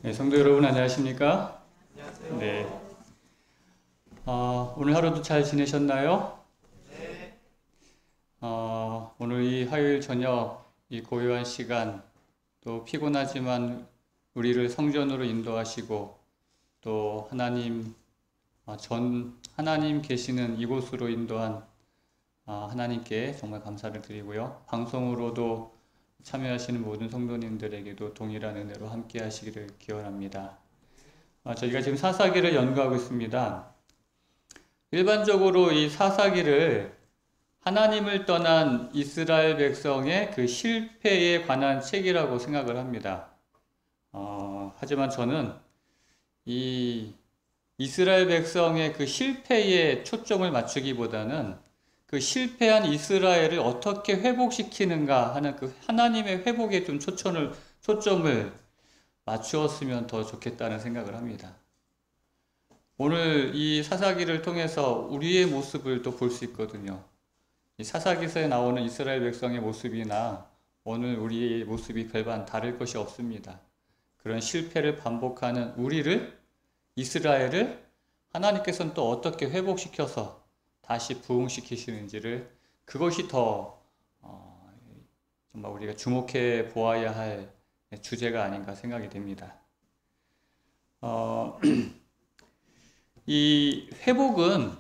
네, 성도 여러분 안녕하십니까? 안녕하세요. 네. 오늘 하루도 잘 지내셨나요? 네. 오늘 이 화요일 저녁 이 고요한 시간 또 피곤하지만 우리를 성전으로 인도하시고 또 하나님 계시는 이곳으로 인도한 하나님께 정말 감사를 드리고요. 방송으로도 참여하시는 모든 성도님들에게도 동일한 은혜로 함께 하시기를 기원합니다. 저희가 지금 사사기를 연구하고 있습니다. 일반적으로 이 사사기를 하나님을 떠난 이스라엘 백성의 그 실패에 관한 책이라고 생각을 합니다. 하지만 저는 이 이스라엘 백성의 그 실패에 초점을 맞추기보다는 그 실패한 이스라엘을 어떻게 회복시키는가 하는 그 하나님의 회복에 좀 초점을 맞추었으면 더 좋겠다는 생각을 합니다. 오늘 이 사사기를 통해서 우리의 모습을 또 볼 수 있거든요. 이 사사기서에 나오는 이스라엘 백성의 모습이나 오늘 우리의 모습이 별반 다를 것이 없습니다. 그런 실패를 반복하는 이스라엘을 하나님께서는 또 어떻게 회복시켜서 다시 부흥시키시는지를 그것이 더 정말 우리가 주목해 보아야 할 주제가 아닌가 생각이 됩니다. 이 회복은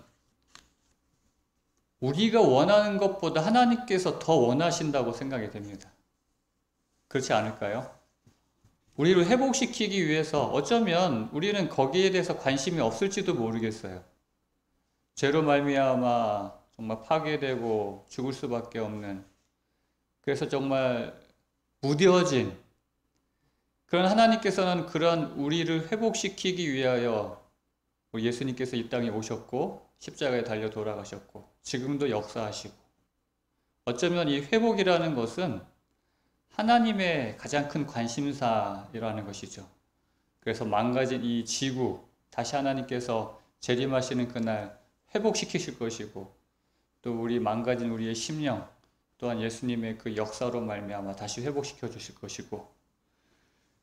우리가 원하는 것보다 하나님께서 더 원하신다고 생각이 됩니다. 그렇지 않을까요? 우리를 회복시키기 위해서 어쩌면 우리는 거기에 대해서 관심이 없을지도 모르겠어요. 죄로 말미암아 정말 파괴되고 죽을 수밖에 없는, 그래서 정말 무뎌진 그런 하나님께서는 그런 우리를 회복시키기 위하여 예수님께서 이 땅에 오셨고 십자가에 달려 돌아가셨고 지금도 역사하시고, 어쩌면 이 회복이라는 것은 하나님의 가장 큰 관심사라는 것이죠. 그래서 망가진 이 지구 다시 하나님께서 재림하시는 그날 회복시키실 것이고, 또 망가진 우리의 심령 또한 예수님의 그 역사로 말미암아 다시 회복시켜 주실 것이고,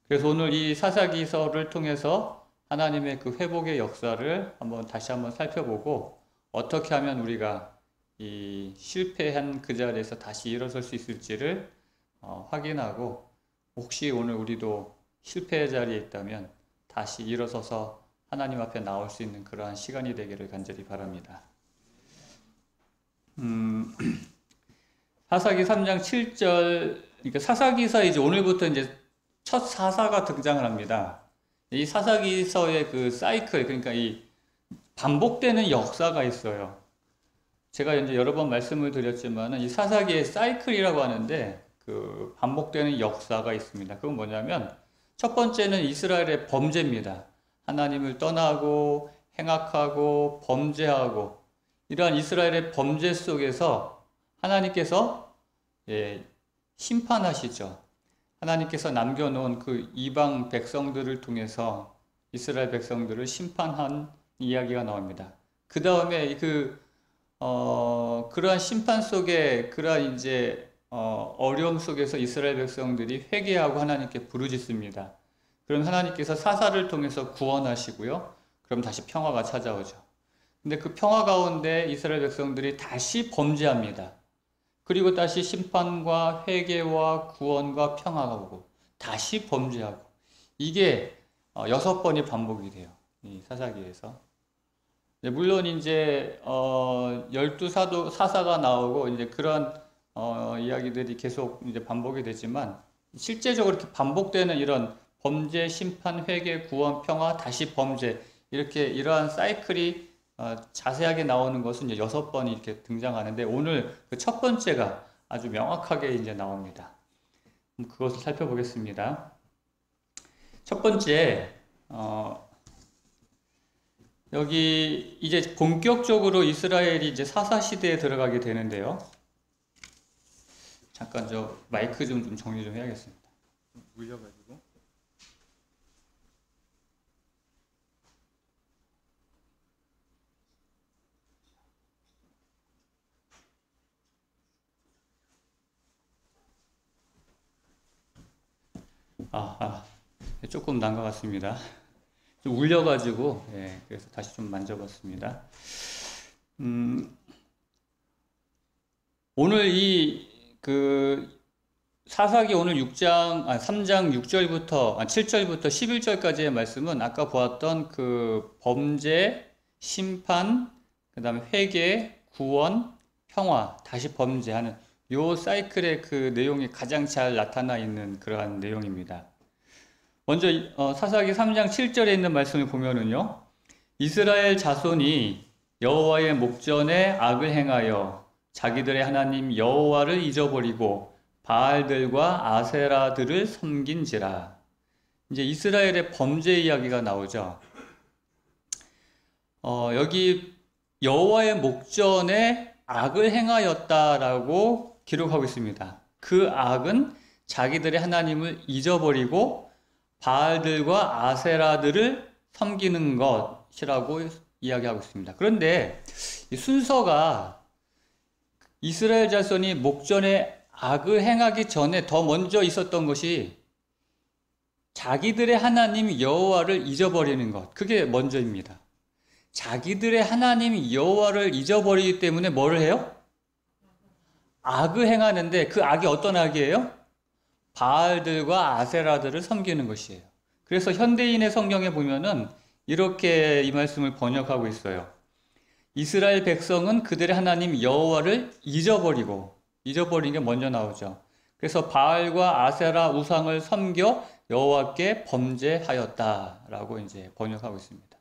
그래서 오늘 이 사사기서를 통해서 하나님의 그 회복의 역사를 다시 한번 살펴보고, 어떻게 하면 우리가 이 실패한 그 자리에서 다시 일어설 수 있을지를 확인하고, 혹시 오늘 우리도 실패의 자리에 있다면 다시 일어서서 하나님 앞에 나올 수 있는 그러한 시간이 되기를 간절히 바랍니다. 사사기 3장 7절, 그러니까 사사기서 이제 오늘부터 이제 첫 사사가 등장을 합니다. 이 사사기서의 그 사이클, 그러니까 이 반복되는 역사가 있어요. 제가 이제 여러 번 말씀을 드렸지만은 이 사사기의 사이클이라고 하는데 그 반복되는 역사가 있습니다. 그건 뭐냐면 첫 번째는 이스라엘의 범죄입니다. 하나님을 떠나고 행악하고 범죄하고 이러한 이스라엘의 범죄 속에서 하나님께서 심판하시죠. 하나님께서 남겨놓은 그 이방 백성들을 통해서 이스라엘 백성들을 심판한 이야기가 나옵니다. 그 다음에 그러한 심판 속에 그러한 어려움 속에서 이스라엘 백성들이 회개하고 하나님께 부르짖습니다. 그럼 하나님께서 사사를 통해서 구원하시고요. 그럼 다시 평화가 찾아오죠. 근데 그 평화 가운데 이스라엘 백성들이 다시 범죄합니다. 그리고 다시 심판과 회개와 구원과 평화가 오고 다시 범죄하고, 이게 6번이 반복이 돼요. 이 사사기에서. 물론 이제 12사사가 나오고 이제 그런 이야기들이 계속 이제 반복이 되지만, 실제적으로 이렇게 반복되는 이런 범죄, 심판, 회개, 구원, 평화, 다시 범죄, 이러한 사이클이 자세하게 나오는 것은 이제 6번이 이렇게 등장하는데, 오늘 그 첫 번째가 아주 명확하게 이제 나옵니다. 그것을 살펴보겠습니다. 첫 번째, 여기 이제 본격적으로 이스라엘이 이제 사사 시대에 들어가게 되는데요. 잠깐 저 마이크 좀 정리 좀 해야겠습니다. 물려가지고. 조금 난 것 같습니다. 좀 울려가지고, 예, 그래서 다시 좀 만져봤습니다. 오늘 사사기 오늘 3장 6절부터, 7절부터 11절까지의 말씀은 아까 보았던 그 범죄, 심판, 그 다음에 회개, 구원, 평화, 다시 범죄하는 요 사이클의 그 내용이 가장 잘 나타나 있는 그러한 내용입니다. 먼저 사사기 3장 7절에 있는 말씀을 보면은요, 이스라엘 자손이 여호와의 목전에 악을 행하여 자기들의 하나님 여호와를 잊어버리고 바알들과 아세라들을 섬긴지라. 이제 이스라엘의 범죄 이야기가 나오죠. 여기 여호와의 목전에 악을 행하였다라고 기록하고 있습니다. 그 악은 자기들의 하나님을 잊어버리고 바알들과 아세라들을 섬기는 것이라고 이야기하고 있습니다. 그런데 이 순서가 이스라엘 자손이 목전에 악을 행하기 전에 더 먼저 있었던 것이 자기들의 하나님 여호와를 잊어버리는 것, 그게 먼저입니다. 자기들의 하나님 여호와를 잊어버리기 때문에 뭐를 해요? 악을 행하는데 그 악이 어떤 악이에요? 바알들과 아세라들을 섬기는 것이에요. 그래서 현대인의 성경에 보면은 이렇게 이 말씀을 번역하고 있어요. 이스라엘 백성은 그들의 하나님 여호와를 잊어버린 게 먼저 나오죠. 그래서 바알과 아세라 우상을 섬겨 여호와께 범죄하였다라고 이제 번역하고 있습니다.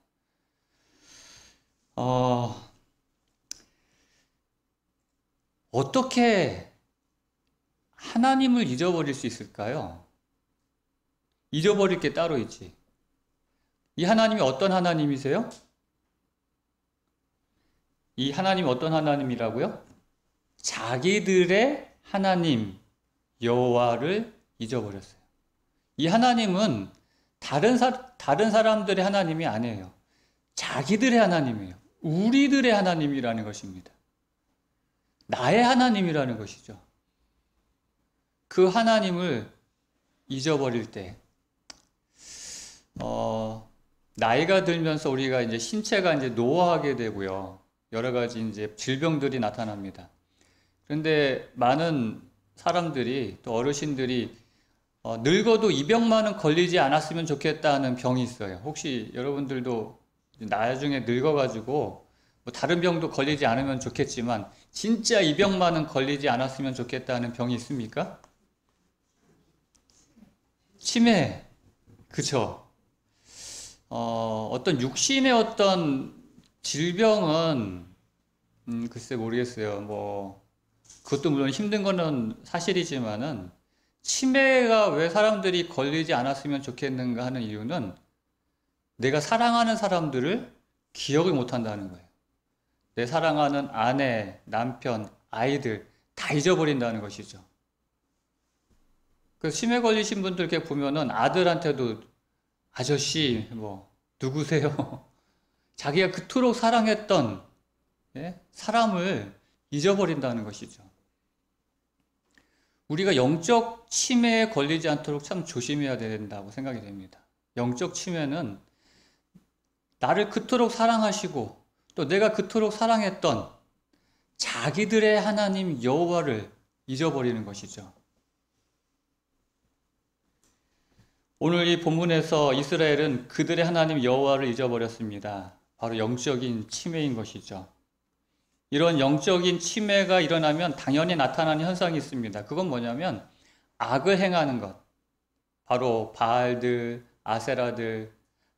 어떻게 하나님을 잊어버릴 수 있을까요? 잊어버릴 게 따로 있지. 이 하나님이 어떤 하나님이세요? 이 하나님이 어떤 하나님이라고요? 자기들의 하나님 여호와를 잊어버렸어요. 이 하나님은 다른 사람들의 하나님이 아니에요. 자기들의 하나님이에요. 우리들의 하나님이라는 것입니다. 나의 하나님이라는 것이죠. 그 하나님을 잊어버릴 때, 나이가 들면서 우리가 이제 신체가 이제 노화하게 되고요. 여러 가지 이제 질병들이 나타납니다. 그런데 많은 사람들이, 또 어르신들이, 늙어도 이 병만은 걸리지 않았으면 좋겠다는 병이 있어요. 혹시 여러분들도 나중에 늙어가지고, 뭐 다른 병도 걸리지 않으면 좋겠지만, 진짜 이 병만은 걸리지 않았으면 좋겠다는 병이 있습니까? 치매, 그쵸? 어떤 육신의 어떤 질병은, 글쎄 모르겠어요. 뭐, 그것도 물론 힘든 거는 사실이지만은, 치매가 왜 사람들이 걸리지 않았으면 좋겠는가 하는 이유는 내가 사랑하는 사람들을 기억을 못 한다는 거예요. 내 사랑하는 아내, 남편, 아이들 다 잊어버린다는 것이죠. 그래서 치매 걸리신 분들 이렇게 보면은 아들한테도 아저씨, 뭐, 누구세요? 자기가 그토록 사랑했던 사람을 잊어버린다는 것이죠. 우리가 영적 치매에 걸리지 않도록 참 조심해야 된다고 생각이 됩니다. 영적 치매는 나를 그토록 사랑하시고 또 내가 그토록 사랑했던 자기들의 하나님 여호와를 잊어버리는 것이죠. 오늘 이 본문에서 이스라엘은 그들의 하나님 여호와를 잊어버렸습니다. 바로 영적인 치매인 것이죠. 이런 영적인 치매가 일어나면 당연히 나타나는 현상이 있습니다. 그건 뭐냐면 악을 행하는 것. 바로 바알들, 아세라들,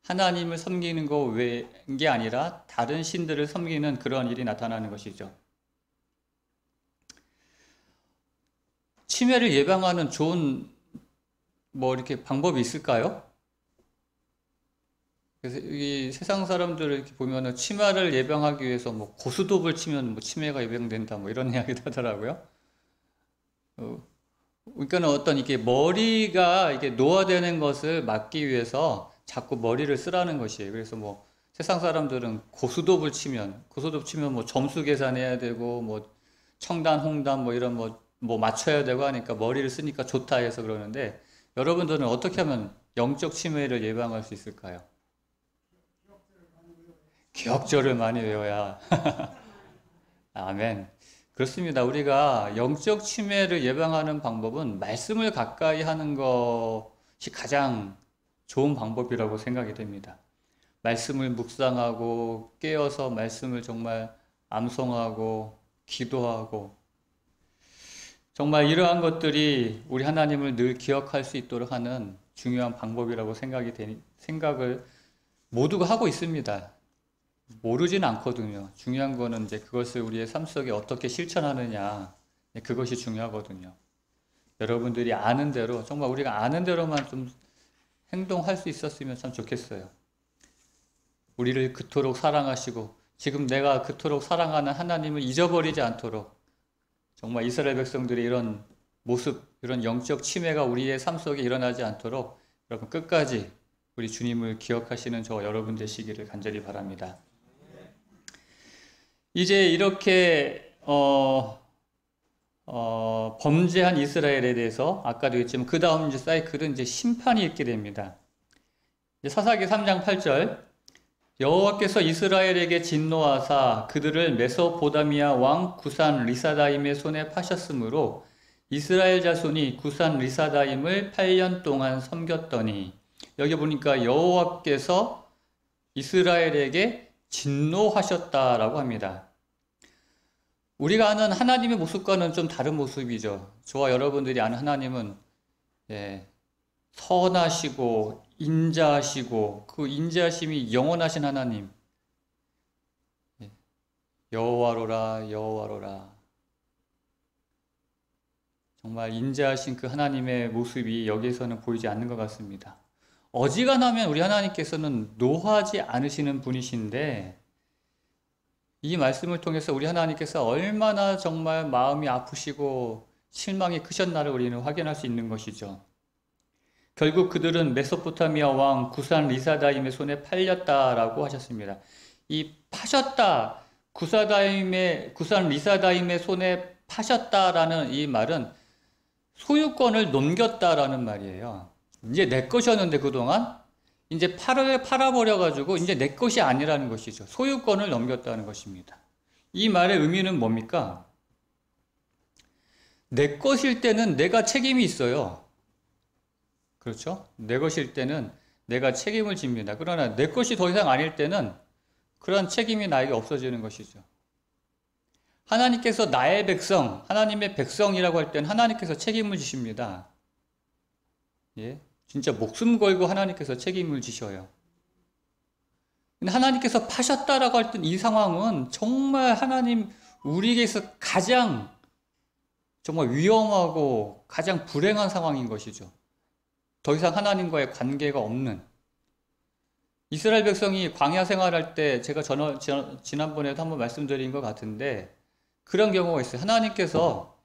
하나님을 섬기는 거 외인 게 아니라 다른 신들을 섬기는 그런 일이 나타나는 것이죠. 치매를 예방하는 좋은 이렇게 방법이 있을까요? 그래서 이 세상 사람들을 이렇게 보면은 치매를 예방하기 위해서 뭐 고스톱을 치면 치매가 예방된다 이런 이야기도 하더라고요. 그러니까 어떤 이게 머리가 이게 노화되는 것을 막기 위해서 자꾸 머리를 쓰라는 것이에요. 그래서 세상 사람들은 고스톱 치면 점수 계산해야 되고 청단, 홍단 이런 맞춰야 되고 하니까 머리를 쓰니까 좋다 해서 그러는데 여러분들은 어떻게 하면 영적 치매를 예방할 수 있을까요? 기억절을 많이 외워야. 아멘. 그렇습니다. 우리가 영적 치매를 예방하는 방법은 말씀을 가까이 하는 것이 가장 좋은 방법이라고 생각이 됩니다. 말씀을 묵상하고 깨어서 말씀을 정말 암송하고 기도하고, 정말 이러한 것들이 우리 하나님을 늘 기억할 수 있도록 하는 중요한 방법이라고 생각을 모두가 하고 있습니다. 모르진 않거든요. 중요한 거는 이제 그것을 우리의 삶 속에 어떻게 실천하느냐, 그것이 중요하거든요. 여러분들이 아는 대로, 정말 우리가 아는 대로만 좀 행동할 수 있었으면 참 좋겠어요. 우리를 그토록 사랑하시고 지금 내가 그토록 사랑하는 하나님을 잊어버리지 않도록, 정말 이스라엘 백성들의 이런 모습, 이런 영적 치매가 우리의 삶 속에 일어나지 않도록 여러분 끝까지 우리 주님을 기억하시는 저 여러분 되시기를 간절히 바랍니다. 이제 이렇게 범죄한 이스라엘에 대해서 아까도 했지만 그 다음 이제 사이클은 이제 심판이 있게 됩니다. 사사기 3장 8절, 여호와께서 이스라엘에게 진노하사 그들을 메소포다미아 왕 구산 리사다임의 손에 파셨으므로 이스라엘 자손이 구산 리사다임을 8년 동안 섬겼더니, 여기 보니까 여호와께서 이스라엘에게 진노하셨다라고 합니다. 우리가 아는 하나님의 모습과는 좀 다른 모습이죠. 저와 여러분들이 아는 하나님은 선하시고 인자하시고 그 인자하심이 영원하신 하나님, 여호와로라 여호와로라, 정말 인자하신 그 하나님의 모습이 여기에서는 보이지 않는 것 같습니다. 어지간하면 우리 하나님께서는 노하지 않으시는 분이신데, 이 말씀을 통해서 우리 하나님께서 얼마나 정말 마음이 아프시고 실망이 크셨나를 우리는 확인할 수 있는 것이죠. 결국 그들은 메소포타미아 왕 구산 리사다임의 손에 팔렸다라고 하셨습니다. 이 파셨다, 구산 리사다임의 손에 파셨다라는 이 말은 소유권을 넘겼다라는 말이에요. 이제 내 것이었는데 그동안 이제 팔아버려가지고 이제 내 것이 아니라는 것이죠. 소유권을 넘겼다는 것입니다. 이 말의 의미는 뭡니까? 내 것일 때는 내가 책임이 있어요. 그렇죠? 내 것일 때는 내가 책임을 집니다. 그러나 내 것이 더 이상 아닐 때는 그런 책임이 나에게 없어지는 것이죠. 하나님께서 나의 백성, 하나님의 백성이라고 할 때는 하나님께서 책임을 지십니다. 예? 진짜 목숨 걸고 하나님께서 책임을 지셔요. 근데 하나님께서 파셨다라고 할 때 이 상황은 정말 하나님, 우리에게서 가장 정말 위험하고 가장 불행한 상황인 것이죠. 더 이상 하나님과의 관계가 없는. 이스라엘 백성이 광야 생활할 때 제가 지난번에도 한번 말씀드린 것 같은데 그런 경우가 있어요. 하나님께서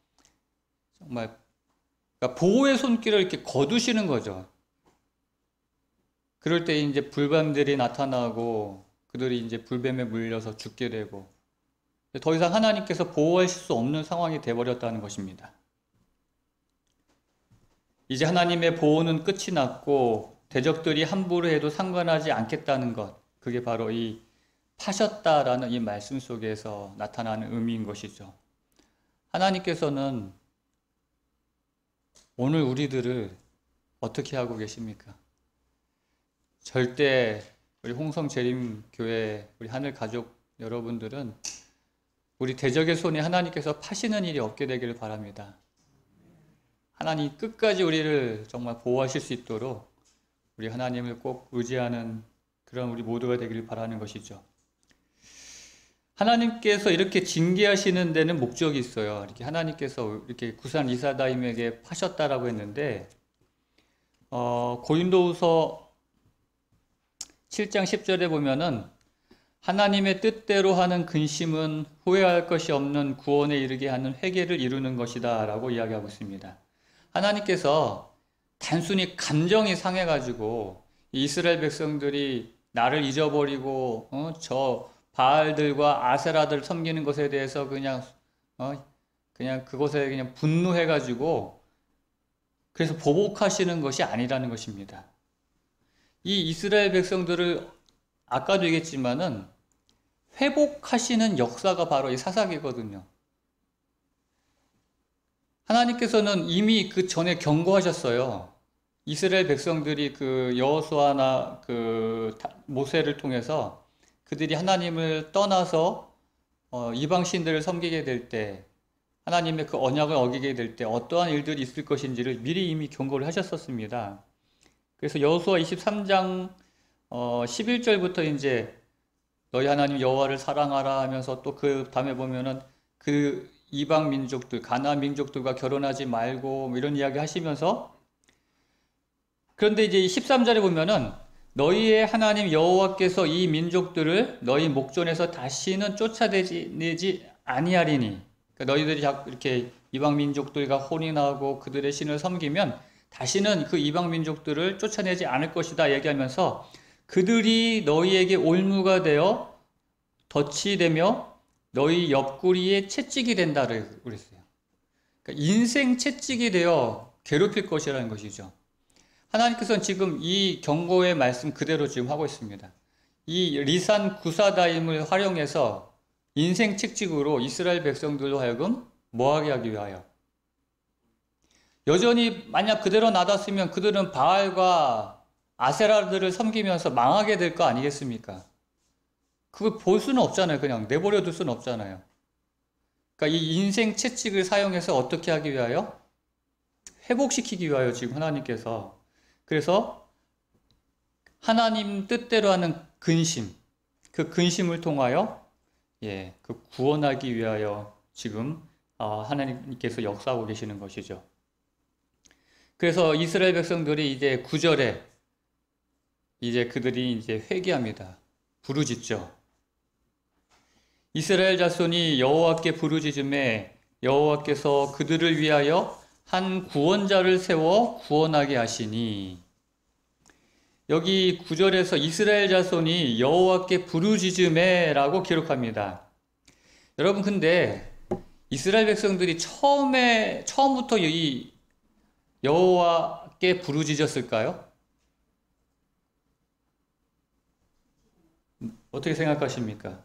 정말 보호의 손길을 이렇게 거두시는 거죠. 그럴 때 이제 불뱀들이 나타나고 그들이 이제 불뱀에 물려서 죽게 되고 더 이상 하나님께서 보호하실 수 없는 상황이 되어버렸다는 것입니다. 이제 하나님의 보호는 끝이 났고 대적들이 함부로 해도 상관하지 않겠다는 것, 그게 바로 이 파셨다라는 이 말씀 속에서 나타나는 의미인 것이죠. 하나님께서는 오늘 우리들을 어떻게 하고 계십니까? 절대 우리 홍성재림교회 우리 하늘 가족 여러분들은 우리 대적의 손에 하나님께서 파시는 일이 없게 되기를 바랍니다. 하나님 끝까지 우리를 정말 보호하실 수 있도록 우리 하나님을 꼭 의지하는 그런 우리 모두가 되기를 바라는 것이죠. 하나님께서 이렇게 징계하시는 데는 목적이 있어요. 이렇게 하나님께서 이렇게 구산 리사다임에게 파셨다라고 했는데 고린도후서 7장 10절에 보면은 하나님의 뜻대로 하는 근심은 후회할 것이 없는 구원에 이르게 하는 회개를 이루는 것이다 라고 이야기하고 있습니다. 하나님께서 단순히 감정이 상해가지고 이스라엘 백성들이 나를 잊어버리고 저 바알들과 아세라들 섬기는 것에 대해서 그냥 그것에 그냥 분노해가지고 그래서 보복하시는 것이 아니라는 것입니다. 이 이스라엘 백성들을 아까도 얘기했지만은 회복하시는 역사가 바로 이 사사기거든요. 하나님께서는 이미 그 전에 경고하셨어요. 이스라엘 백성들이 그 여호수아나 그 모세를 통해서 그들이 하나님을 떠나서 이방 신들을 섬기게 될 때, 하나님의 그 언약을 어기게 될 때 어떠한 일들이 있을 것인지를 미리 이미 경고를 하셨었습니다. 그래서 여호수아 23장 11절부터 이제 너희 하나님 여호와를 사랑하라 하면서 또 그 다음에 보면은 그 이방 민족들, 가나안 민족들과 결혼하지 말고 뭐 이런 이야기 하시면서, 그런데 이제 13절에 보면은 너희의 하나님 여호와께서 이 민족들을 너희 목전에서 다시는 쫓아내지 아니하리니, 그러니까 너희들이 자꾸 이렇게 이방 민족들과 혼인하고 그들의 신을 섬기면 다시는 그 이방 민족들을 쫓아내지 않을 것이다 얘기하면서 그들이 너희에게 올무가 되어 덫이 되며 너희 옆구리에 채찍이 된다 그랬어요. 그러니까 인생 채찍이 되어 괴롭힐 것이라는 것이죠. 하나님께서는 지금 이 경고의 말씀 그대로 지금 하고 있습니다. 이 리산 구사다임을 활용해서 인생 채찍으로 이스라엘 백성들로 하여금 뭐하게 하기 위하여, 여전히 만약 그대로 놔뒀으면 그들은 바알과 아세라들을 섬기면서 망하게 될 거 아니겠습니까? 그걸 볼 수는 없잖아요. 그냥 내버려 둘 수는 없잖아요. 그러니까 이 인생 채찍을 사용해서 어떻게 하기 위하여? 회복시키기 위하여 지금 하나님께서, 그래서 하나님 뜻대로 하는 근심, 그 근심을 통하여 그 구원하기 위하여 지금 하나님께서 역사하고 계시는 것이죠. 그래서 이스라엘 백성들이 이제 9절에 이제 그들이 이제 회개합니다. 부르짖죠. 이스라엘 자손이 여호와께 부르짖음에 여호와께서 그들을 위하여 한 구원자를 세워 구원하게 하시니, 여기 9절에서 이스라엘 자손이 여호와께 부르짖음에 라고 기록합니다. 여러분, 근데 이스라엘 백성들이 처음부터 이 여호와께 부르짖었을까요? 어떻게 생각하십니까?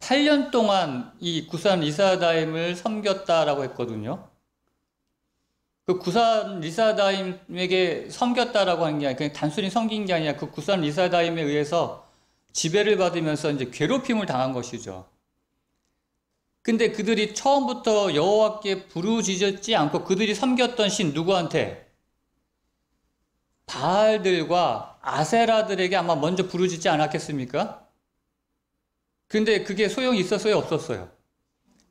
8년 동안 이 구산 리사다임을 섬겼다라고 했거든요. 그 구산 리사다임에게 섬겼다라고 하는 게 아니라 그냥 단순히 섬긴 게 아니라 그 구산 리사다임에 의해서 지배를 받으면서 이제 괴롭힘을 당한 것이죠. 근데 그들이 처음부터 여호와께 부르짖었지 않고 그들이 섬겼던 신 누구한테? 바알들과 아세라들에게 아마 먼저 부르짖지 않았겠습니까? 근데 그게 소용이 있었어요, 없었어요?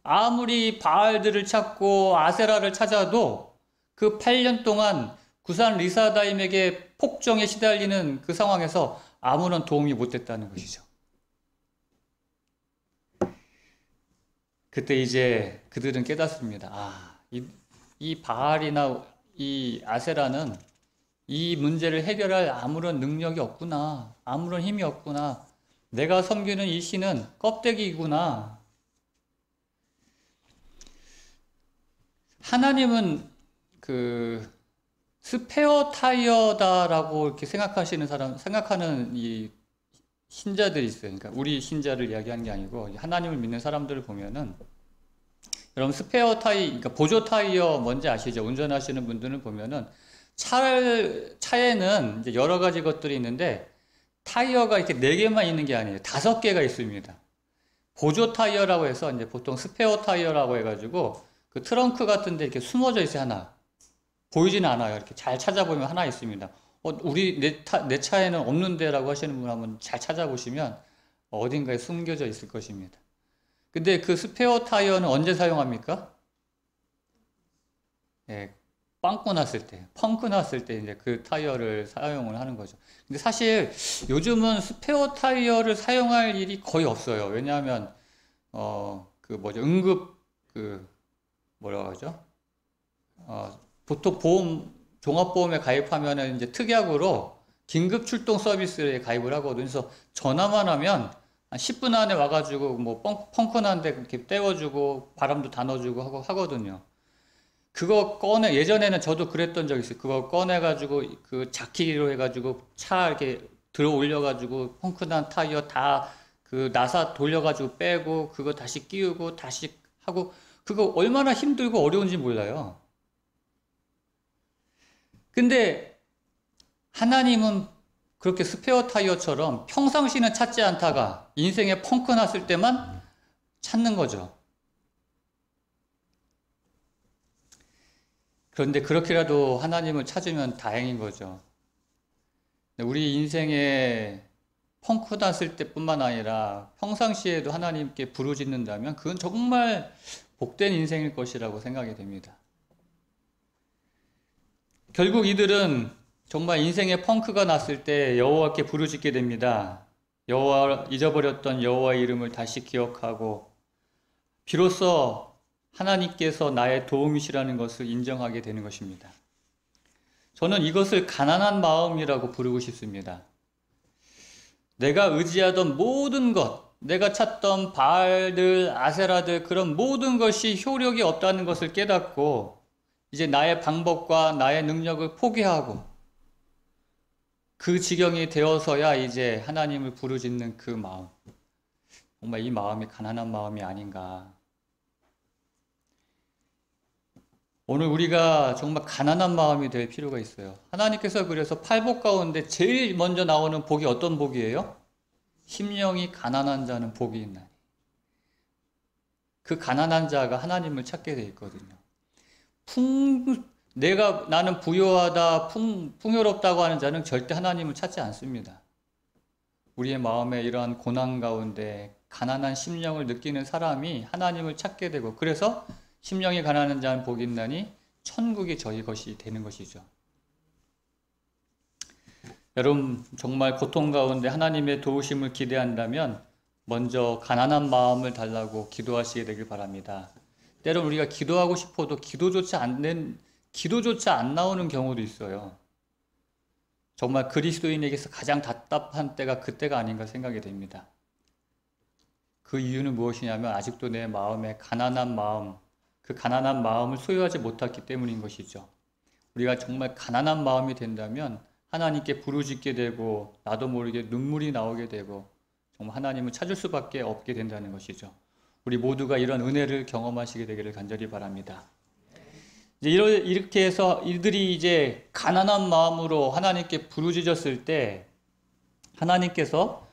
아무리 바알들을 찾고 아세라를 찾아도 그 8년 동안 구산 리사다임에게 폭정에 시달리는 그 상황에서 아무런 도움이 못 됐다는 것이죠. 그때 이제 그들은 깨닫습니다. 이 바알이나 이 아세라는 이 문제를 해결할 아무런 능력이 없구나. 아무런 힘이 없구나. 내가 섬기는 이 신은 껍데기이구나. 하나님은 그 스페어 타이어다라고 이렇게 생각하는 이 신자들이 있어요. 그러니까 우리 신자를 이야기하는 게 아니고 하나님을 믿는 사람들을 보면은, 여러분 스페어 그러니까 보조 타이어 뭔지 아시죠? 운전하시는 분들은 보면은 차에는 이제 여러 가지 것들이 있는데 타이어가 이렇게 4개만 있는 게 아니에요. 5개가 있습니다. 보조 타이어라고 해서 이제 보통 스페어 타이어라고 해가지고 그 트렁크 같은 데 이렇게 숨어져 있어요, 하나. 보이지는 않아요. 이렇게 잘 찾아보면 하나 있습니다. 내 차에는 없는데 라고 하시는 분 한번 잘 찾아보시면 어딘가에 숨겨져 있을 것입니다. 근데 그 스페어 타이어는 언제 사용합니까? 빵꾸 났을 때, 펑크 났을 때 이제 그 타이어를 사용을 하는 거죠. 근데 사실 요즘은 스페어 타이어를 사용할 일이 거의 없어요. 왜냐하면 응급 뭐라고 하죠? 보통 종합보험에 가입하면은 이제 특약으로 긴급 출동 서비스에 가입을 하거든요. 그래서 전화만 하면 한 10분 안에 와가지고 뭐 펑크 난데 이렇게 떼워주고 바람도 다 넣어주고 하거든요. 그거 예전에는 저도 그랬던 적이 있어요. 그거 꺼내가지고, 그 자키로 해가지고, 차 이렇게 들어 올려가지고, 펑크난 타이어 다 그 나사 돌려가지고 빼고, 그거 다시 끼우고, 다시 하고, 그거 얼마나 힘들고 어려운지 몰라요. 근데 하나님은 그렇게 스페어 타이어처럼 평상시는 찾지 않다가 인생에 펑크 났을 때만 찾는 거죠. 그런데 그렇게라도 하나님을 찾으면 다행인 거죠. 우리 인생에 펑크 났을 때뿐만 아니라 평상시에도 하나님께 부르짖는다면 그건 정말 복된 인생일 것이라고 생각이 됩니다. 결국 이들은 정말 인생에 펑크가 났을 때 여호와께 부르짖게 됩니다. 잊어버렸던 여호와의 이름을 다시 기억하고 비로소 하나님께서 나의 도움이시라는 것을 인정하게 되는 것입니다. 저는 이것을 가난한 마음이라고 부르고 싶습니다. 내가 의지하던 모든 것, 내가 찾던 바알들, 아세라들 그런 모든 것이 효력이 없다는 것을 깨닫고 이제 나의 방법과 나의 능력을 포기하고 그 지경이 되어서야 이제 하나님을 부르짖는 그 마음. 정말 이 마음이 가난한 마음이 아닌가. 오늘 우리가 정말 가난한 마음이 될 필요가 있어요. 하나님께서 그래서 팔복 가운데 제일 먼저 나오는 복이 어떤 복이에요? 심령이 가난한 자는 복이 있나니. 그 가난한 자가 하나님을 찾게 돼 있거든요. 나는 부유하다, 풍요롭다고 하는 자는 절대 하나님을 찾지 않습니다. 우리의 마음에 이러한 고난 가운데 가난한 심령을 느끼는 사람이 하나님을 찾게 되고 그래서 심령이 가난한 자는 복이 있나니 천국이 저희 것이 되는 것이죠. 여러분 정말 고통 가운데 하나님의 도우심을 기대한다면 먼저 가난한 마음을 달라고 기도하시게 되길 바랍니다. 때론 우리가 기도하고 싶어도 기도조차 안 나오는 경우도 있어요. 정말 그리스도인에게서 가장 답답한 때가 그때가 아닌가 생각이 됩니다. 그 이유는 무엇이냐면 아직도 내 마음에 가난한 마음, 그 가난한 마음을 소유하지 못했기 때문인 것이죠. 우리가 정말 가난한 마음이 된다면 하나님께 부르짖게 되고 나도 모르게 눈물이 나오게 되고 정말 하나님을 찾을 수밖에 없게 된다는 것이죠. 우리 모두가 이런 은혜를 경험하시게 되기를 간절히 바랍니다. 이제 이렇게 해서 이들이 이제 가난한 마음으로 하나님께 부르짖었을 때 하나님께서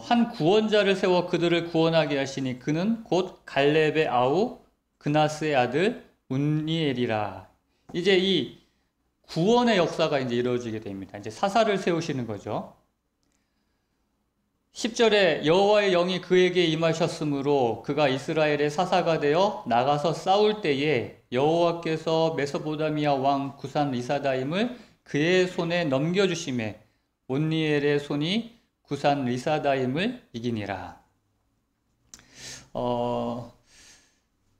한 구원자를 세워 그들을 구원하게 하시니 그는 곧 갈렙의 아우 그나스의 아들 운니엘이라. 이제 이 구원의 역사가 이제 이루어지게 됩니다. 이제 사사를 세우시는 거죠. 10절에 여호와의 영이 그에게 임하셨으므로 그가 이스라엘의 사사가 되어 나가서 싸울 때에 여호와께서 메소포다미아 왕 구산 리사다임을 그의 손에 넘겨주심에 온니엘의 손이 구산 리사다임을 이기니라.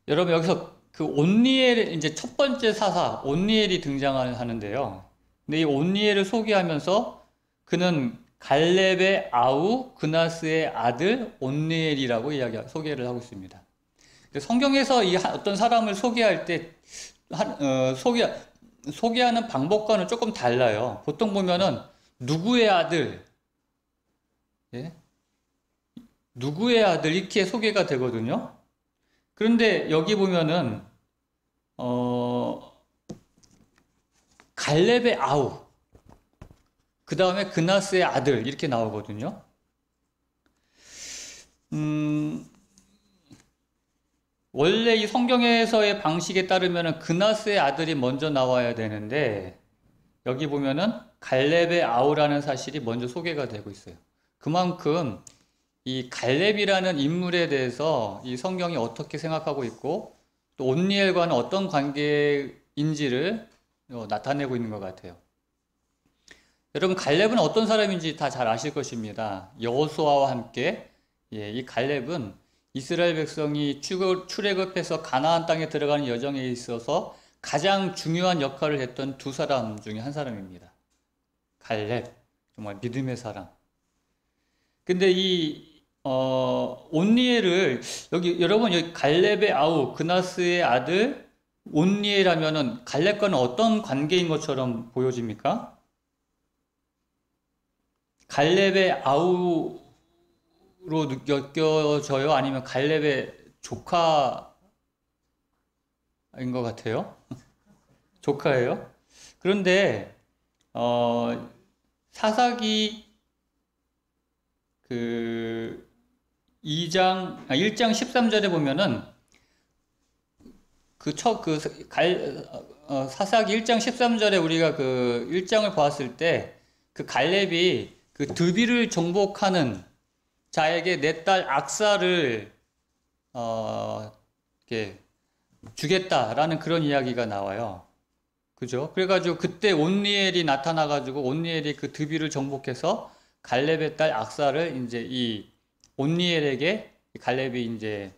여러분 여기서 그 온니엘 이제 첫 번째 사사 온니엘이 등장하는데요. 근데 이 온니엘을 소개하면서 그는 갈렙의 아우 그나스의 아들 온니엘이라고 소개를 하고 있습니다. 성경에서 이 어떤 사람을 소개할 때 소개하는 방법과는 조금 달라요. 보통 보면은 누구의 아들, 예? 누구의 아들 이렇게 소개가 되거든요. 그런데 여기 보면은 갈렙의 아우 그 다음에 그나스의 아들 이렇게 나오거든요. 원래 이 성경에서의 방식에 따르면 그나스의 아들이 먼저 나와야 되는데 여기 보면은 갈렙의 아우라는 사실이 먼저 소개가 되고 있어요. 그만큼 이 갈렙이라는 인물에 대해서 이 성경이 어떻게 생각하고 있고 또 온니엘과는 어떤 관계인지를 나타내고 있는 것 같아요. 여러분 갈렙은 어떤 사람인지 다 잘 아실 것입니다. 여호수아와 함께 이 갈렙은 이스라엘 백성이 출애굽해서 가나안 땅에 들어가는 여정에 있어서 가장 중요한 역할을 했던 두 사람 중에 한 사람입니다. 갈렙, 정말 믿음의 사람. 근데 이 온니엘을 여러분 여기 갈렙의 아우 그나스의 아들 온니엘하면은 갈렙과는 어떤 관계인 것처럼 보여집니까? 갈렙의 아우로 느껴져요? 아니면 갈렙의 조카인 것 같아요? 조카예요? 그런데 사사기 그 1장 13절에 보면은 사사기 1장 13절에 우리가 그 1장을 보았을 때 그 갈렙이 그 드비를 정복하는 자에게 내 딸 악사를 이렇게 주겠다라는 그런 이야기가 나와요. 그죠? 그래가지고 그때 온니엘이 나타나가지고 온니엘이 그 드비를 정복해서 갈렙의 딸 악사를 이제 이 온니엘에게 갈렙이 이제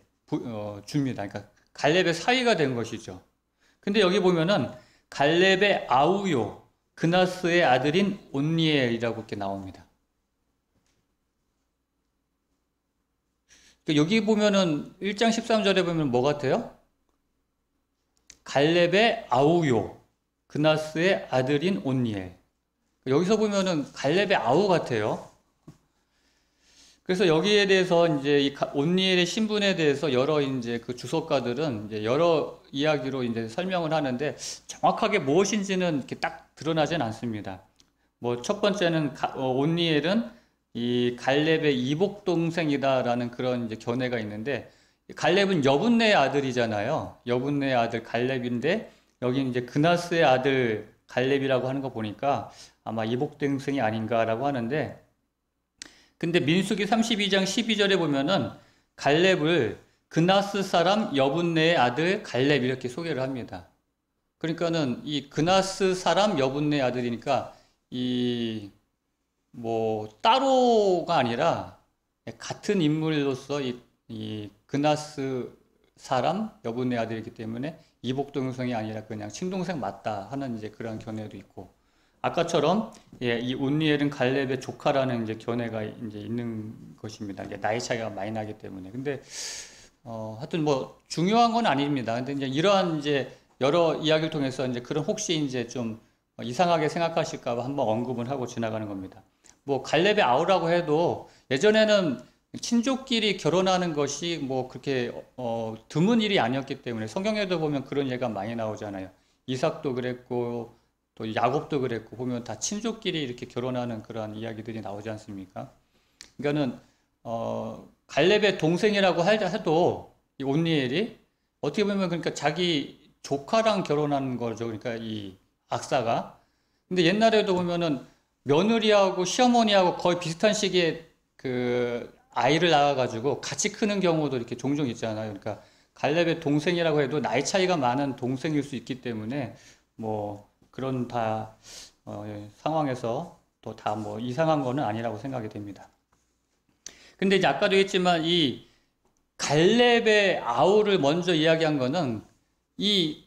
줍니다. 그러니까 갈렙의 사위가 된 것이죠. 근데 여기 보면은 갈렙의 아우요 그나스의 아들인 온니엘이라고 이렇게 나옵니다. 여기 보면은 1장 13절에 보면 뭐 같아요? 갈렙의 아우요 그나스의 아들인 온니엘. 여기서 보면은 갈렙의 아우 같아요. 그래서 여기에 대해서 이제 이 온니엘의 신분에 대해서 여러 이제 그 주석가들은 이제 여러 이야기로 이제 설명을 하는데 정확하게 무엇인지는 이렇게 딱 드러나진 않습니다. 뭐 첫 번째는 온니엘은 이 갈렙의 이복 동생이다라는 그런 이제 견해가 있는데 갈렙은 여분네의 아들이잖아요. 여분네의 아들 갈렙인데 여기 이제 그나스의 아들 갈렙이라고 하는 거 보니까 아마 이복 동생이 아닌가라고 하는데 근데 민수기 32장 12절에 보면은 갈렙을 그나스 사람 여분네의 아들 갈렙 이렇게 소개를 합니다. 그러니까는 이 그나스 사람 여분네의 아들이니까 이 뭐 따로가 아니라 같은 인물로서 이 그나스 사람 여분네의 아들이기 때문에 이복 동생이 아니라 그냥 친동생 맞다 하는 이제 그런 견해도 있고 아까처럼 이 온니엘은 갈렙의 조카라는 이제 견해가 이제 있는 것입니다. 이제 나이 차이가 많이 나기 때문에. 근데 하여튼 뭐 중요한 건 아닙니다. 근데 이제 이러한 이제 여러 이야기를 통해서 이제 그런 혹시 이제 좀 이상하게 생각하실까 봐 한번 언급을 하고 지나가는 겁니다. 뭐 갈렙의 아우라고 해도 예전에는 친족끼리 결혼하는 것이 뭐 그렇게 드문 일이 아니었기 때문에 성경에도 보면 그런 예가 많이 나오잖아요. 이삭도 그랬고 또 야곱도 그랬고 보면 다 친족끼리 이렇게 결혼하는 그런 이야기들이 나오지 않습니까? 그러니까는 갈렙의 동생이라고 해도 이 온니엘이 어떻게 보면 그러니까 자기 조카랑 결혼한 거죠. 그러니까 이 악사가. 근데 옛날에도 보면은 며느리하고 시어머니하고 거의 비슷한 시기에 그 아이를 낳아가지고 같이 크는 경우도 이렇게 종종 있잖아요. 그러니까 갈렙의 동생이라고 해도 나이 차이가 많은 동생일 수 있기 때문에 뭐 그런 다 상황에서 또 다 뭐 이상한 거는 아니라고 생각이 됩니다. 근데 이제 아까도 했지만 이 갈렙의 아우를 먼저 이야기한 거는 이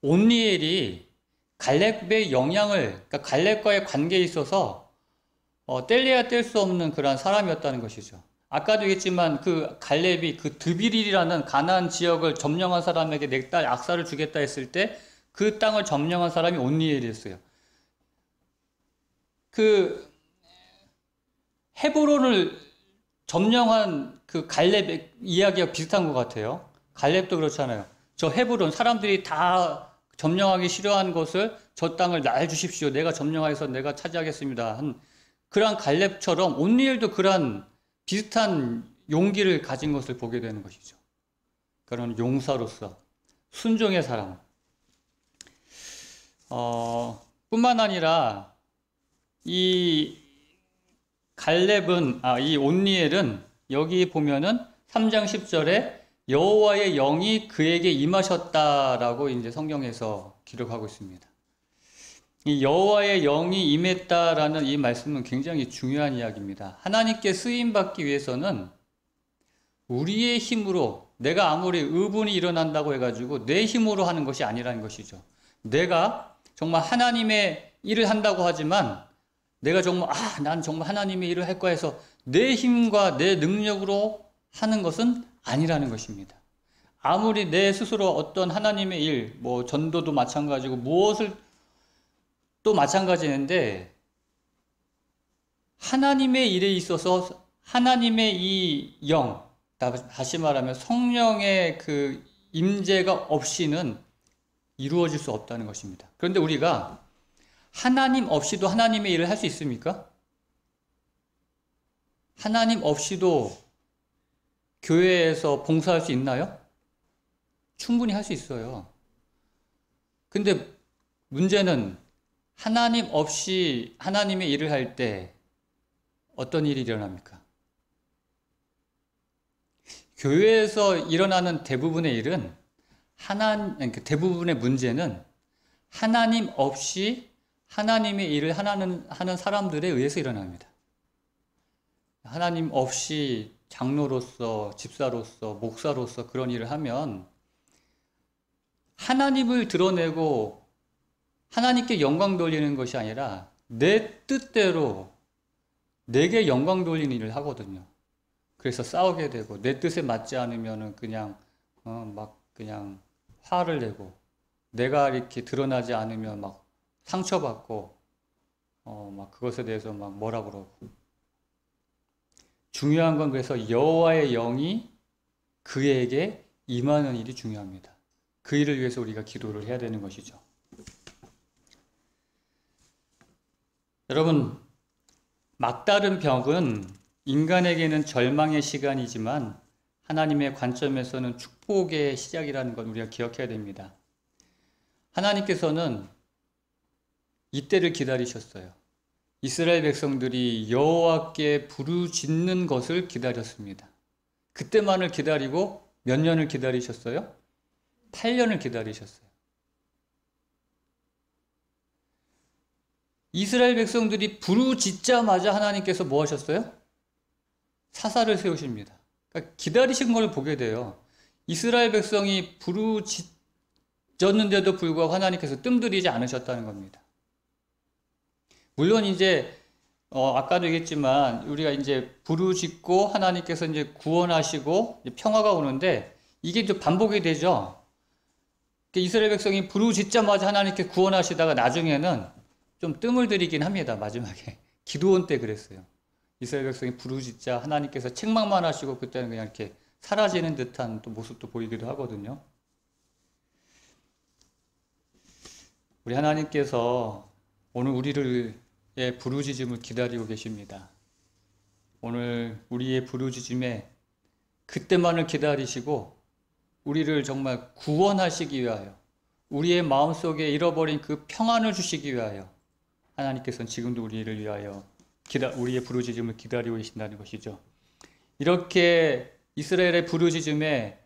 온니엘이 갈렙의 영향을 그러니까 갈렙과의 관계에 있어서 뗄래야 뗄 수 없는 그런 사람이었다는 것이죠. 아까도 얘기했지만 그 갈렙이 그 드빌이라는 가나안 지역을 점령한 사람에게 내 딸 악사를 주겠다 했을 때 그 땅을 점령한 사람이 온니엘이었어요. 그 헤브론을 점령한 그 갈렙의 이야기가 비슷한 것 같아요. 갈렙도 그렇잖아요. 저 헤브론 사람들이 다 점령하기 싫어한 것을 저 땅을 날 주십시오. 내가 점령해서 내가 차지하겠습니다. 한 그런 갈렙처럼 온니엘도 그런 비슷한 용기를 가진 것을 보게 되는 것이죠. 그런 용사로서 순종의 사람. 뿐만 아니라 이 갈렙은 이 온니엘은 여기 보면은 3장 10절에 여호와의 영이 그에게 임하셨다라고 이제 성경에서 기록하고 있습니다. 이 여호와의 영이 임했다라는 이 말씀은 굉장히 중요한 이야기입니다. 하나님께 쓰임 받기 위해서는 우리의 힘으로 내가 아무리 의분이 일어난다고 해가지고 내 힘으로 하는 것이 아니라는 것이죠. 내가 정말 하나님의 일을 한다고 하지만 내가 정말 난 정말 하나님의 일을 할 거야 해서 내 힘과 내 능력으로 하는 것은 아니라는 것입니다. 아무리 내 스스로 어떤 하나님의 일, 뭐 전도도 마찬가지고 무엇을 또 마찬가지인데 하나님의 일에 있어서 하나님의 이 영, 다시 말하면 성령의 그 임재가 없이는 이루어질 수 없다는 것입니다. 그런데 우리가 하나님 없이도 하나님의 일을 할 수 있습니까? 하나님 없이도 교회에서 봉사할 수 있나요? 충분히 할 수 있어요. 근데 문제는 하나님 없이 하나님의 일을 할 때 어떤 일이 일어납니까? 교회에서 일어나는 대부분의 일은 대부분의 문제는 하나님 없이 하나님의 일을 하는 사람들에 의해서 일어납니다. 하나님 없이 장로로서, 집사로서, 목사로서 그런 일을 하면 하나님을 드러내고 하나님께 영광 돌리는 것이 아니라 내 뜻대로 내게 영광 돌리는 일을 하거든요. 그래서 싸우게 되고 내 뜻에 맞지 않으면은 그냥 그냥 화를 내고 내가 이렇게 드러나지 않으면 막 상처받고 막 그것에 대해서 막 뭐라 그러고. 중요한 건 그래서 여호와의 영이 그에게 임하는 일이 중요합니다. 그 일을 위해서 우리가 기도를 해야 되는 것이죠. 여러분, 막다른 벽은 인간에게는 절망의 시간이지만 하나님의 관점에서는 축복의 시작이라는 걸 우리가 기억해야 됩니다. 하나님께서는 이때를 기다리셨어요. 이스라엘 백성들이 여호와께 부르짖는 것을 기다렸습니다. 그때만을 기다리고 몇 년을 기다리셨어요? 8년을 기다리셨어요. 이스라엘 백성들이 부르짖자마자 하나님께서 뭐 하셨어요? 사사를 세우십니다. 그러니까 기다리신 걸 보게 돼요. 이스라엘 백성이 부르짖었는데도 불구하고 하나님께서 뜸들이지 않으셨다는 겁니다. 물론 이제 아까도 얘기했지만 우리가 이제 부르짖고 하나님께서 이제 구원하시고 이제 평화가 오는데 이게 좀 반복이 되죠. 이스라엘 백성이 부르짖자마자 하나님께 구원하시다가 나중에는 좀 뜸을 들이긴 합니다. 마지막에 기드온 때 그랬어요. 이스라엘 백성이 부르짖자 하나님께서 책망만 하시고 그때는 그냥 이렇게 사라지는 듯한 또 모습도 보이기도 하거든요. 우리 하나님께서 오늘 우리의 부르짖음을 기다리고 계십니다. 오늘 우리의 부르짖음에 그때만을 기다리시고 우리를 정말 구원하시기 위하여 우리의 마음속에 잃어버린 그 평안을 주시기 위하여 하나님께서는 지금도 우리를 위하여 우리의 부르짖음을 기다리고 계신다는 것이죠. 이렇게 이스라엘의 부르짖음에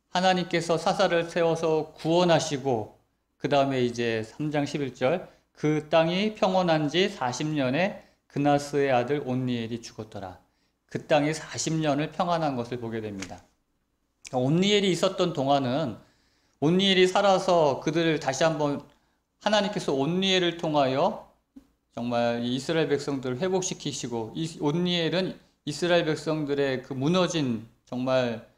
하나님께서 사사를 세워서 구원하시고 그 다음에 이제 3장 11절 그 땅이 평온한 지 40년에 그나스의 아들 온니엘이 죽었더라. 그 땅이 40년을 평안한 것을 보게 됩니다. 온니엘이 있었던 동안은 온니엘이 살아서 그들을 다시 한번 하나님께서 온니엘을 통하여 정말 이스라엘 백성들을 회복시키시고 이 온니엘은 이스라엘 백성들의 그 무너진 정말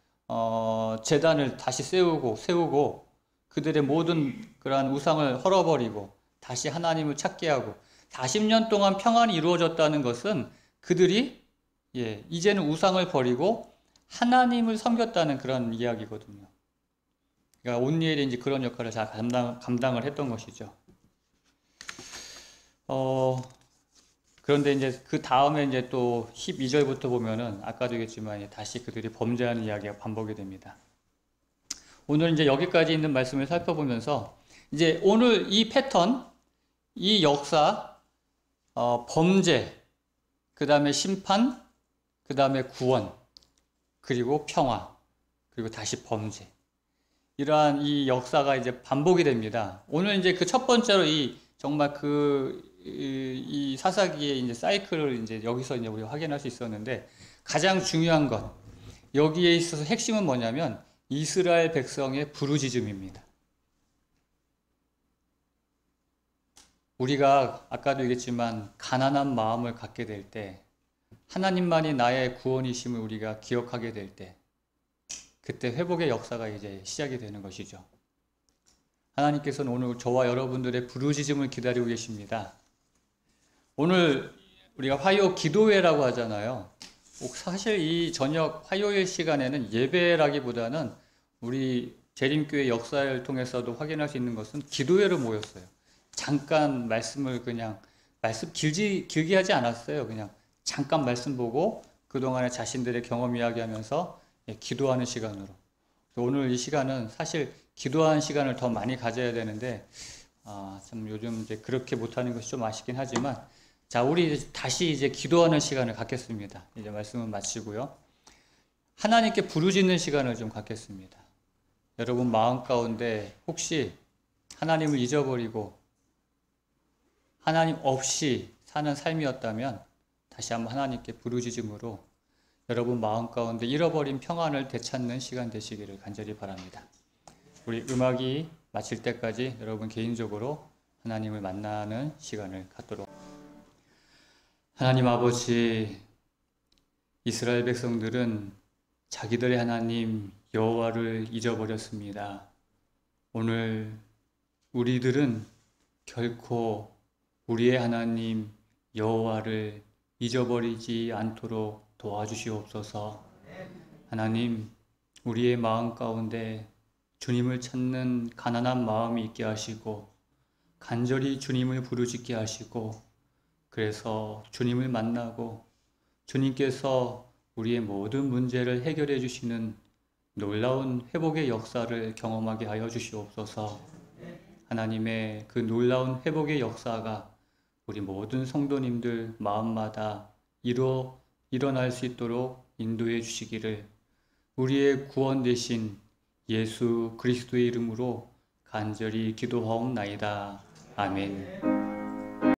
제단을 다시 세우고 그들의 모든 그러한 우상을 헐어버리고 다시 하나님을 찾게 하고 40년 동안 평안이 이루어졌다는 것은 그들이 이제는 우상을 버리고 하나님을 섬겼다는 그런 이야기거든요. 그러니까 온니엘이 이제 그런 역할을 잘 감당을 했던 것이죠. 그런데 이제 그 다음에 이제 또 12절부터 보면은 아까도 얘기했지만 다시 그들이 범죄하는 이야기가 반복이 됩니다. 오늘 이제 여기까지 있는 말씀을 살펴보면서 이제 오늘 이 패턴, 이 역사, 범죄, 그 다음에 심판, 그 다음에 구원, 그리고 평화, 그리고 다시 범죄. 이러한 이 역사가 이제 반복이 됩니다. 오늘 이제 그 첫 번째로 정말 이 사사기의 이제 사이클을 이제 여기서 이제 우리가 확인할 수 있었는데 가장 중요한 것, 여기에 있어서 핵심은 뭐냐면 이스라엘 백성의 부르짖음입니다. 우리가 아까도 얘기했지만 가난한 마음을 갖게 될 때 하나님만이 나의 구원이심을 우리가 기억하게 될 때 그때 회복의 역사가 이제 시작이 되는 것이죠. 하나님께서는 오늘 저와 여러분들의 부르짖음을 기다리고 계십니다. 오늘 우리가 화요 기도회라고 하잖아요. 사실 이 저녁 화요일 시간에는 예배라기보다는 우리 재림교회 역사를 통해서도 확인할 수 있는 것은 기도회로 모였어요. 잠깐 말씀을 말씀 길게 하지 않았어요. 그냥 잠깐 말씀 보고 그동안의 자신들의 경험 이야기하면서 기도하는 시간으로. 오늘 이 시간은 사실 기도하는 시간을 더 많이 가져야 되는데 참 요즘 이제 그렇게 못하는 것이 좀 아쉽긴 하지만, 자, 우리 다시 이제 기도하는 시간을 갖겠습니다. 이제 말씀을 마치고요. 하나님께 부르짖는 시간을 좀 갖겠습니다. 여러분 마음 가운데 혹시 하나님을 잊어버리고 하나님 없이 사는 삶이었다면 다시 한번 하나님께 부르짖음으로 여러분 마음 가운데 잃어버린 평안을 되찾는 시간 되시기를 간절히 바랍니다. 우리 음악이 마칠 때까지 여러분 개인적으로 하나님을 만나는 시간을 갖도록. 하나님 아버지, 이스라엘 백성들은 자기들의 하나님 여호와를 잊어버렸습니다. 오늘 우리들은 결코 우리의 하나님 여호와를 잊어버리지 않도록 도와주시옵소서. 하나님, 우리의 마음 가운데 주님을 찾는 가난한 마음이 있게 하시고 간절히 주님을 부르짖게 하시고, 그래서 주님을 만나고 주님께서 우리의 모든 문제를 해결해 주시는 놀라운 회복의 역사를 경험하게 하여 주시옵소서. 하나님의 그 놀라운 회복의 역사가 우리 모든 성도님들 마음마다 일어날 수 있도록 인도해 주시기를 우리의 구원 되신 예수 그리스도의 이름으로 간절히 기도하옵나이다. 아멘.